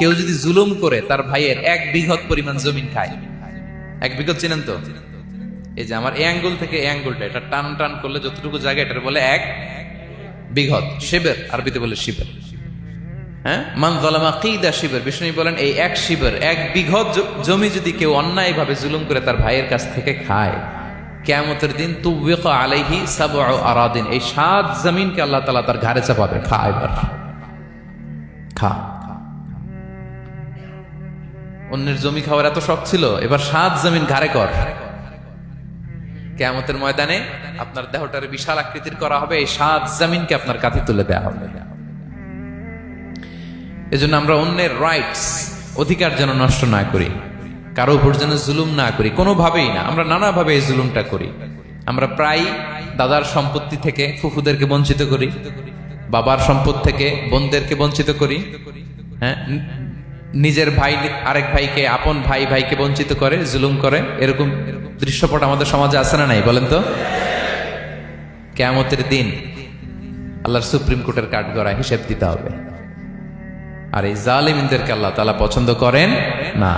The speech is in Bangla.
কেউ যদি জুলুম করে তার ভাইয়ের 1 বিঘত পরিমাণ জমিন খায়, 1 বিঘত চিনেন তো? এই যে আমার এই আঙ্গুল থেকে এই আঙ্গুলটা, এটা টান টান করলে যতটুকু জায়গা, এটার বলে 1 বিঘত। শিবের আরবিতে বলে শিবের। হ্যাঁ, মান যালামা কিদা শিবের। বিষ্ণু বলেন এই 1 শিবের 1 বিঘত জমি যদি কেউ অন্যায়ভাবে জুলুম করে তার ভাইয়ের কাছ থেকে খায়, কিয়ামতের দিন তুবিকা আলাইহি সাবউ আরাদিন, এই 7 জমিনকে আল্লাহ তাআলা তার ঘাড়ে চাপাবে। খা এবার খা। অন্যের জমি খাওয়ার এত শখ ছিল, এবার 7 জমিন ঘাড়ে কর। কিয়ামতের ময়দানে আপনার দেহটারে বিশাল আকৃতির করা হবে, এই 7 জমিনকে আপনার কাঁধে তুলে দেওয়া হবে। এজন্য আমরা অন্যের রাইটস, অধিকার যেন নষ্ট না করি, কারো উপর যেন জুলুম না করি, কোনোভাবেই না। আমরা নানাভাবে এই জুলুমটা করি। আমরা প্রায় দাদার সম্পত্তি থেকে ফুফুদেরকে বঞ্চিত করি, বাবার সম্পদ থেকে বোনদেরকে বঞ্চিত করি। হ্যাঁ, নিজের ভাই আরেক ভাইকে, আপন ভাই ভাইকে বঞ্চিত করে, জুলুম করে। এরকম দৃশ্যপট আমাদের সমাজে আছে না নাই বলেন তো? কিয়ামতের দিন আল্লাহর সুপ্রিম কোর্টের কাঠগড়ায় হিসেব দিতে হবে। আর এই জালিমদেরকে আল্লাহ তাআলা পছন্দ করেন না।